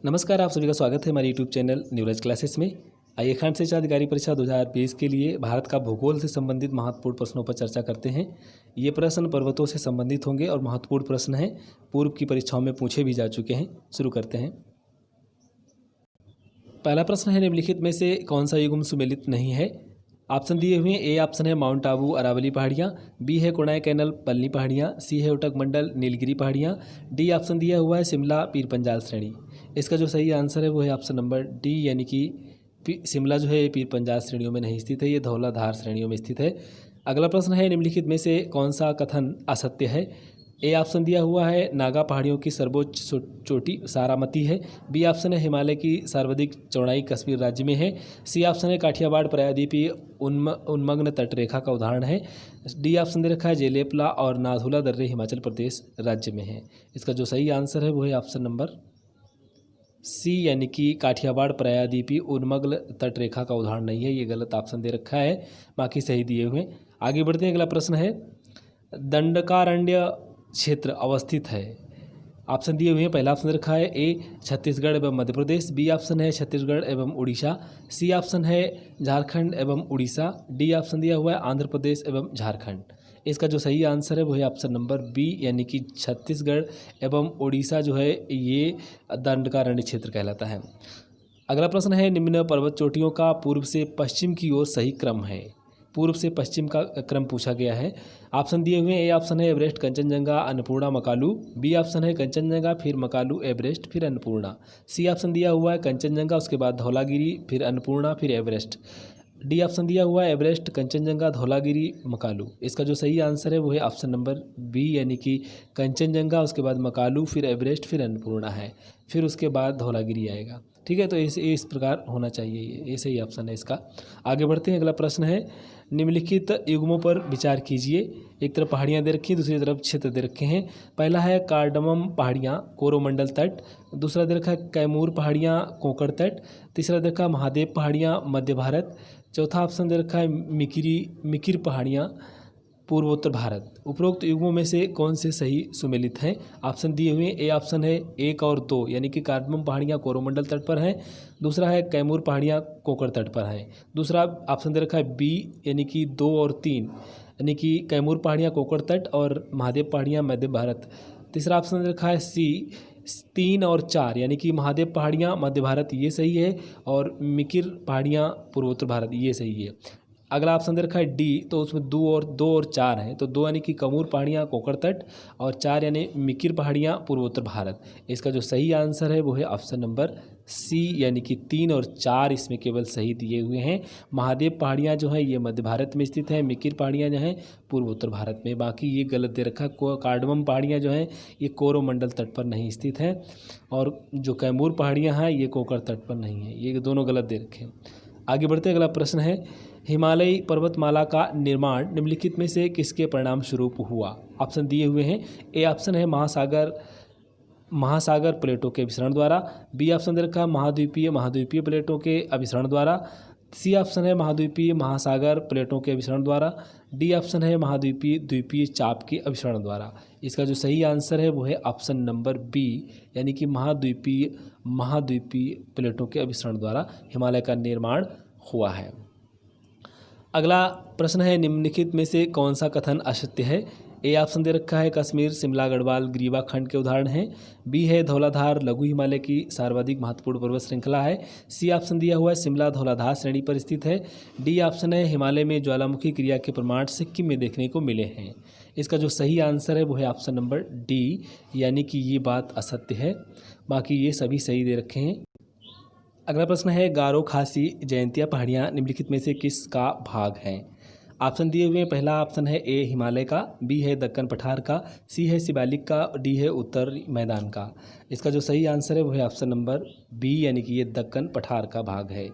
नमस्कार, आप सभी का स्वागत है हमारे यूट्यूब चैनल न्यूराज क्लासेस में। आइए खंड शिक्षा अधिकारी परीक्षा 2020 के लिए भारत का भूगोल से संबंधित महत्वपूर्ण प्रश्नों पर चर्चा करते हैं। ये प्रश्न पर्वतों से संबंधित होंगे और महत्वपूर्ण प्रश्न हैं, पूर्व की परीक्षाओं में पूछे भी जा चुके हैं। शुरू करते हैं। पहला प्रश्न है, निम्नलिखित में से कौन सा युग्म सुमेलित नहीं है? ऑप्शन दिए हुए हैं। ए ऑप्शन है माउंट आबू अरावली पहाड़ियाँ, बी है कोणाई कैनल पल्ली पहाड़ियाँ, सी है उटक मंडल नीलगिरी पहाड़ियाँ, डी ऑप्शन दिया हुआ है शिमला पीर पंजाल श्रेणी। इसका जो सही आंसर है वो है ऑप्शन नंबर डी, यानी कि शिमला जो है पीर पंजाल श्रेणियों में नहीं स्थित है, ये धौलाधार श्रेणियों में स्थित है। अगला प्रश्न है, निम्नलिखित में से कौन सा कथन असत्य है? ए ऑप्शन दिया हुआ है नागा पहाड़ियों की सर्वोच्च चोटी सारामती है, बी ऑप्शन है हिमालय की सर्वाधिक चौड़ाई कश्मीर राज्य में है, सी ऑप्शन है काठियावाड़ प्रायद्वीपीय उन्मग्न तटरेखा का उदाहरण है, डी ऑप्शन दे रखा है जेलेपला और नाथुला दर्रे हिमाचल प्रदेश राज्य में है। इसका जो सही आंसर है वो है ऑप्शन नंबर सी, यानी कि काठियावाड़ प्रायद्वीपीय उन्मग्न तटरेखा का उदाहरण नहीं है, ये गलत ऑप्शन दे रखा है, बाकी सही दिए हुए। आगे बढ़ते हैं। अगला प्रश्न है, दंडकारण्य क्षेत्र अवस्थित है। ऑप्शन दिए हुए हैं। पहला ऑप्शन रखा है ए छत्तीसगढ़ एवं मध्य प्रदेश, बी ऑप्शन है छत्तीसगढ़ एवं उड़ीसा, सी ऑप्शन है झारखंड एवं उड़ीसा, डी ऑप्शन दिया हुआ है आंध्र प्रदेश एवं झारखंड। इसका जो सही आंसर है वो है ऑप्शन नंबर बी, यानी कि छत्तीसगढ़ एवं उड़ीसा जो है ये दंडकारण्य क्षेत्र कहलाता है। अगला प्रश्न है, निम्न पर्वत चोटियों का पूर्व से पश्चिम की ओर सही क्रम है। पूर्व से पश्चिम का क्रम पूछा गया है। ऑप्शन दिए हुए हैं। ए ऑप्शन है Everest Kanchenjunga Annapurna Makalu, B option है कंचनजंगा फिर मकालू एवरेस्ट फिर अन्नपूर्णा, सी ऑप्शन दिया हुआ है कंचनजंगा उसके बाद धौलागिरी फिर अन्नपूर्णा फिर एवरेस्ट, डी ऑप्शन दिया हुआ है एवरेस्ट कंचनजंगा धौलागिरी मकालू। इसका जो सही आंसर है वो है ऑप्शन नंबर बी, यानी कि कंचनजंगा उसके बाद मकालू फिर एवरेस्ट फिर अन्नपूर्णा है, फिर उसके बाद धौलागिरी आएगा। ठीक है, तो इस प्रकार होना चाहिए, ये सही ऑप्शन है इसका। आगे बढ़ते हैं। अगला प्रश्न है, निम्नलिखित युग्मों पर विचार कीजिए। एक तरफ पहाड़ियाँ दे रखी हैं, दूसरी तरफ क्षेत्र दे रखे हैं। पहला है कार्डमम पहाड़ियाँ कोरोमंडल तट, दूसरा दे रखा है कैमूर पहाड़ियाँ कोंकण तट, तीसरा दे रखा है महादेव पहाड़ियाँ मध्य भारत, चौथा ऑप्शन दे रखा है मिकिर पहाड़ियाँ पूर्वोत्तर भारत। उपरोक्त युग्मों में से कौन से सही सुमेलित हैं? ऑप्शन दिए हुए। ए ऑप्शन है 1 और 2, यानी कि कार्डमम पहाड़ियाँ कोरोमंडल तट पर हैं, दूसरा है कैमूर पहाड़ियाँ कोंकण तट पर हैं, दूसरा ऑप्शन दे रखा है बी, यानी कि 2 और 3, यानी कि कैमूर पहाड़ियाँ कोंकण तट और महादेव पहाड़ियाँ मध्य भारत, तीसरा ऑप्शन दे रखा है सी 3 और 4, यानी कि महादेव पहाड़ियाँ मध्य भारत ये सही है और मिकिर पहाड़ियाँ पूर्वोत्तर भारत ये सही है। अगला ऑप्शन दे रखा है डी, तो उसमें 2 और 4 हैं, तो 2 यानी कि कैमूर पहाड़ियाँ कोंकण तट और 4 यानी मिकिर पहाड़ियाँ पूर्वोत्तर भारत। इसका जो सही आंसर है वो है ऑप्शन नंबर सी, यानी कि 3 और 4 इसमें केवल सही दिए हुए हैं। महादेव पहाड़ियाँ जो हैं ये मध्य भारत में स्थित हैं, मिकिर पहाड़ियाँ जो हैं पूर्वोत्तर भारत में, बाकी ये गलत दे रखा है। कार्डमम पहाड़ियाँ जो हैं ये कोरोमंडल तट पर नहीं स्थित हैं और जो कैमूर पहाड़ियाँ हैं ये कोंकण तट पर नहीं है, ये दोनों गलत दे रखे हैं। आगे बढ़ते अगला प्रश्न है, हिमालयी पर्वतमाला का निर्माण निम्नलिखित में से किसके परिणाम स्वरूप हुआ? ऑप्शन दिए हुए हैं। ए ऑप्शन है महासागर प्लेटों के अभिसरण द्वारा, बी ऑप्शन दे रखा है महाद्वीपीय प्लेटों के अभिसरण द्वारा, सी ऑप्शन है महाद्वीपीय महासागर प्लेटों के अभिसरण द्वारा, डी ऑप्शन है द्वीपीय चाप के अभिसरण द्वारा। इसका जो सही आंसर है वो है ऑप्शन नंबर बी, यानी कि महाद्वीपीय प्लेटों के अभिसरण द्वारा हिमालय का निर्माण हुआ है। अगला प्रश्न है, निम्नलिखित में से कौन सा कथन असत्य है? ए ऑप्शन दे रखा है कश्मीर शिमला गढ़वाल ग्रीवा खंड के उदाहरण हैं, बी है धौलाधार लघु हिमालय की सर्वाधिक महत्वपूर्ण पर्वत श्रृंखला है, सी ऑप्शन दिया हुआ है शिमला धौलाधार श्रेणी पर स्थित है, डी ऑप्शन है हिमालय में ज्वालामुखी क्रिया के प्रमाण सिक्किम में देखने को मिले हैं। इसका जो सही आंसर है वो है ऑप्शन नंबर डी, यानी कि ये बात असत्य है, बाकी ये सभी सही दे रखे हैं। अगला प्रश्न है, गारो खासी जयंतिया पहाड़ियाँ निम्नलिखित में से किसका भाग हैं? ऑप्शन दिए हुए हैं। पहला ऑप्शन है ए हिमालय का, बी है दक्कन पठार का, सी है शिवालिक का, डी है उत्तर मैदान का। इसका जो सही आंसर है वो है ऑप्शन नंबर बी, यानी कि ये दक्कन पठार का भाग है।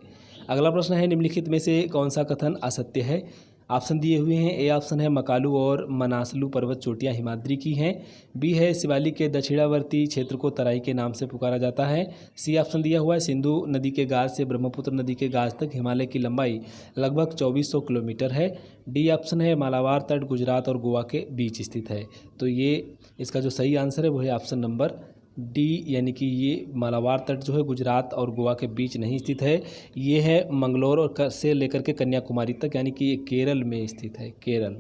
अगला प्रश्न है, निम्नलिखित में से कौन सा कथन असत्य है? ऑप्शन दिए हुए हैं। ए ऑप्शन है मकालू और मनासलू पर्वत चोटियाँ हिमाद्री की हैं, बी है शिवालिक के दक्षिणावर्ती क्षेत्र को तराई के नाम से पुकारा जाता है, सी ऑप्शन दिया हुआ है सिंधु नदी के गाज से ब्रह्मपुत्र नदी के गाज तक हिमालय की लंबाई लगभग 2400 किलोमीटर है, डी ऑप्शन है मालाबार तट गुजरात और गोवा के बीच स्थित है। तो ये इसका जो सही आंसर है वो है ऑप्शन नंबर डी यानी कि ये मालाबार तट जो है गुजरात और गोवा के बीच नहीं स्थित है, ये है मंगलोर और से लेकर के कन्याकुमारी तक, यानी कि ये केरल में स्थित है, केरल।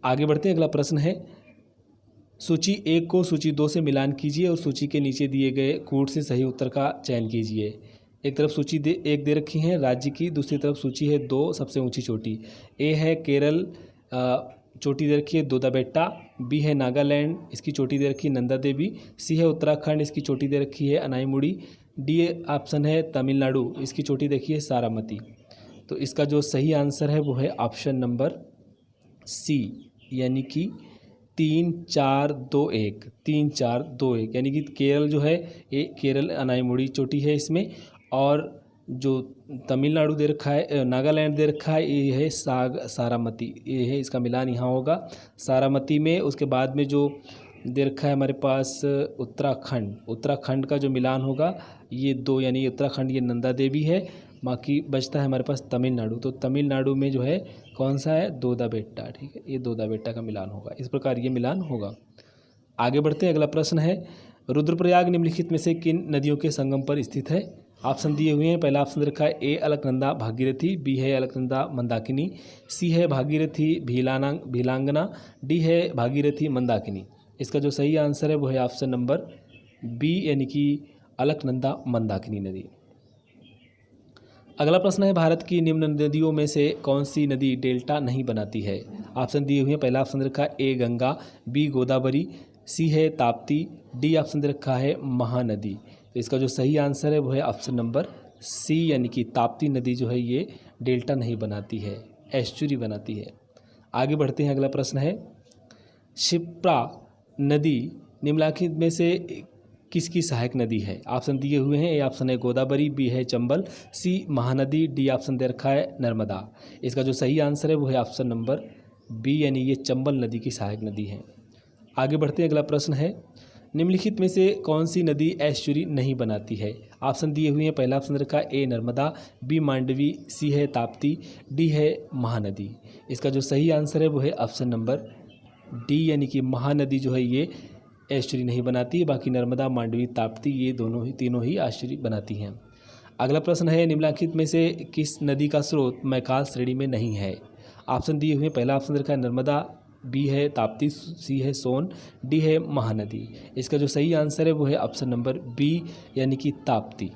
आगे बढ़ते हैं, अगला प्रश्न है सूची 1 को सूची 2 से मिलान कीजिए और सूची के नीचे दिए गए कूट से सही उत्तर का चयन कीजिए। एक तरफ सूची एक दे रखी है राज्य की, दूसरी तरफ सूची है 2 सबसे ऊंची चोटी। ए है केरल, चोटी दे रखी है दोदा बेट्टा। बी है नागालैंड, इसकी चोटी दे रखी है नंदा देवी। सी है उत्तराखंड, इसकी चोटी दे रखी है अनाईमुड़ी। डी ऑप्शन है तमिलनाडु, इसकी चोटी देखी है सारामती। तो इसका जो सही आंसर है वो है ऑप्शन नंबर सी, यानी कि 3 4 2 1, 3 4 2 1, यानी कि केरल जो है ये केरल अनाईमुड़ी चोटी है इसमें, और जो तमिलनाडु दे रखा है, नागालैंड दे रखा है, ये है सारामती, ये है इसका मिलान यहाँ होगा सारामती में। उसके बाद में जो दे रखा है हमारे पास उत्तराखंड, उत्तराखंड का जो मिलान होगा ये 2, यानी उत्तराखंड ये नंदा देवी है। बाकी बचता है हमारे पास तमिलनाडु, तो तमिलनाडु में जो है कौन सा है, दोदा बेट्टा, ठीक है, ये दोदा बेट्टा का मिलान होगा। इस प्रकार ये मिलान होगा। आगे बढ़ते हैं, अगला प्रश्न है रुद्रप्रयाग निम्नलिखित में से किन नदियों के संगम पर स्थित है। ऑप्शन दिए हुए हैं, पहला ऑप्शन रखा है ए अलकनंदा भागीरथी, बी है अलकनंदा मंदाकिनी, सी है भागीरथी भीलांगना, डी है भागीरथी मंदाकिनी। इसका जो सही आंसर है वो है ऑप्शन नंबर बी, यानी कि अलकनंदा मंदाकिनी नदी। अगला प्रश्न है भारत की निम्न नदियों में से कौन सी नदी डेल्टा नहीं बनाती है। ऑप्शन दिए हुए हैं, पहला ऑप्शन रखा है ए गंगा, बी गोदावरी, सी है ताप्ती, डी ऑप्शन दे रखा है महानदी। तो इसका जो सही आंसर है वो है ऑप्शन नंबर सी, यानी कि ताप्ती नदी जो है ये डेल्टा नहीं बनाती है, एस्चुरी बनाती है। आगे बढ़ते हैं, अगला प्रश्न है क्षिप्रा नदी निम्नलिखित में से किसकी सहायक नदी है। ऑप्शन दिए हुए हैं, ए ऑप्शन है गोदावरी, बी है चंबल, सी महानदी, डी ऑप्शन दे रखा है नर्मदा। इसका जो सही आंसर है वो है ऑप्शन नंबर बी, यानी ये चंबल नदी की सहायक नदी है। आगे बढ़ते हैं, अगला प्रश्न है निम्नलिखित में से कौन सी नदी एस्चुरी नहीं बनाती है। ऑप्शन दिए हुए हैं, पहला ऑप्शन रखा है ए नर्मदा, बी मांडवी, सी है ताप्ती, डी है महानदी। इसका जो सही आंसर है वो है ऑप्शन नंबर डी, यानी कि महानदी जो है ये एस्चुरी नहीं बनाती, बाकी नर्मदा, मांडवी, ताप्ती ये तीनों ही एस्चुरी बनाती हैं। अगला प्रश्न है निम्नलिखित में से किस नदी का स्रोत मैकाल श्रेणी में नहीं है। ऑप्शन दिए हुए, पहला ऑप्शन रखा है नर्मदा, बी है ताप्ती, सी है सोन, डी है महानदी। इसका जो सही आंसर है वो है ऑप्शन नंबर बी, यानी कि ताप्ती।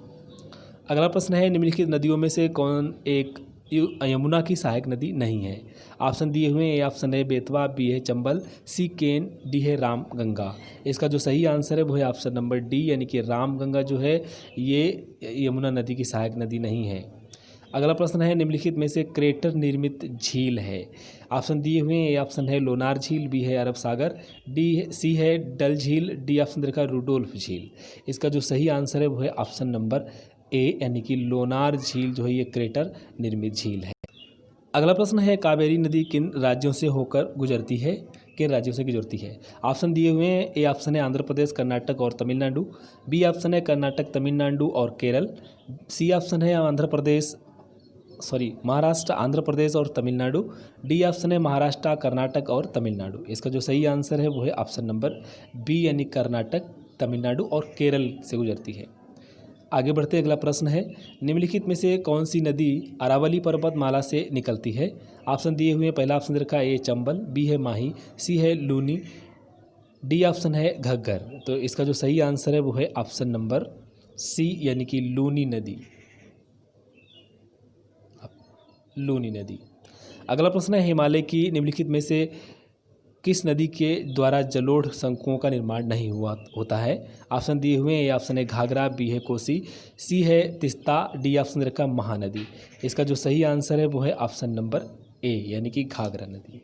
अगला प्रश्न है निम्नलिखित नदियों में से कौन एक यमुना की सहायक नदी नहीं है। ऑप्शन दिए हुए हैं, ए ऑप्शन है बेतवा, बी है चंबल, सी केन, डी है राम गंगा। इसका जो सही आंसर है वो है ऑप्शन नंबर डी, यानी कि राम गंगा जो है ये यमुना नदी की सहायक नदी नहीं है। अगला प्रश्न है निम्नलिखित में से क्रेटर निर्मित झील है। ऑप्शन दिए हुए हैं, ए ऑप्शन है लोनार झील, बी है अरब सागर, सी है डल झील, डी ऑप्शन रखा है रुडोल्फ झील। इसका जो सही आंसर है वो है ऑप्शन नंबर ए, यानी कि लोनार झील जो है ये क्रेटर निर्मित झील है। अगला प्रश्न है कावेरी नदी किन राज्यों से होकर गुजरती है, किन राज्यों से गुजरती है। ऑप्शन दिए हुए हैं, ए ऑप्शन है आंध्र प्रदेश, कर्नाटक और तमिलनाडु, बी ऑप्शन है कर्नाटक, तमिलनाडु और केरल, सी ऑप्शन है महाराष्ट्र, आंध्र प्रदेश और तमिलनाडु, डी ऑप्शन है महाराष्ट्र, कर्नाटक और तमिलनाडु। इसका जो सही आंसर है वो है ऑप्शन नंबर बी, यानी कर्नाटक, तमिलनाडु और केरल से गुजरती है। आगे बढ़ते अगला प्रश्न है निम्नलिखित में से कौन सी नदी अरावली पर्वतमाला से निकलती है। ऑप्शन दिए हुए, पहला ऑप्शन रखा है ए चंबल, बी है माही, सी है लूनी, डी ऑप्शन है घग्गर। तो इसका जो सही आंसर है वो है ऑप्शन नंबर सी, यानी कि लूनी नदी, लूनी नदी। अगला प्रश्न है हिमालय की निम्नलिखित में से किस नदी के द्वारा जलोढ़ शंकुओं का निर्माण नहीं होता है। ऑप्शन दिए हुए हैं, ए ऑप्शन है घाघरा, बी है कोसी, सी है तिस्ता, डी ऑप्शन रखा महानदी। इसका जो सही आंसर है वो है ऑप्शन नंबर ए, यानी कि घाघरा नदी।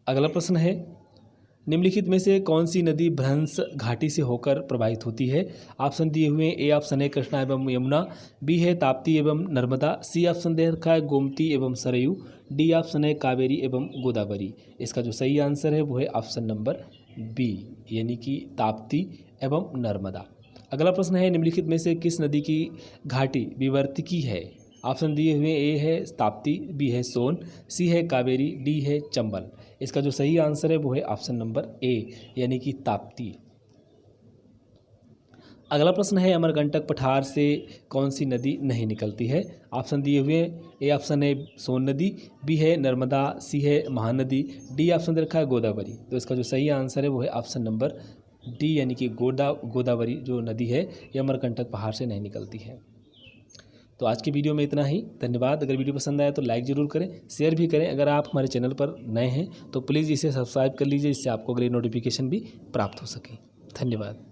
अगला प्रश्न है निम्नलिखित में से कौन सी नदी भ्रंश घाटी से होकर प्रवाहित होती है। ऑप्शन दिए हुए हैं, ए ऑप्शन है कृष्णा एवं यमुना, बी है ताप्ती एवं नर्मदा, सी ऑप्शन दे रखा है गोमती एवं सरयू, डी ऑप्शन है कावेरी एवं गोदावरी। इसका जो सही आंसर है वो है ऑप्शन नंबर बी, यानी कि ताप्ती एवं नर्मदा। अगला प्रश्न है निम्नलिखित में से किस नदी की घाटी विवर्तकी है। ऑप्शन दिए हुए, ए है ताप्ती, बी है सोन, सी है कावेरी, डी है चंबल। इसका जो सही आंसर है वो है ऑप्शन नंबर ए यानी कि ताप्ती। अगला प्रश्न है अमरकंटक पठार से कौन सी नदी नहीं निकलती है। ऑप्शन दिए हुए हैं, ए ऑप्शन है सोन नदी, बी है नर्मदा, सी है महानदी, डी ऑप्शन दे रखा है गोदावरी। तो इसका जो सही आंसर है वो है ऑप्शन नंबर डी यानी कि गोदावरी जो नदी है ये अमरकंटक पहाड़ से नहीं निकलती है। तो आज की वीडियो में इतना ही, धन्यवाद। अगर वीडियो पसंद आया तो लाइक ज़रूर करें, शेयर भी करें। अगर आप हमारे चैनल पर नए हैं तो प्लीज़ इसे सब्सक्राइब कर लीजिए, इससे आपको अगली नोटिफिकेशन भी प्राप्त हो सके। धन्यवाद।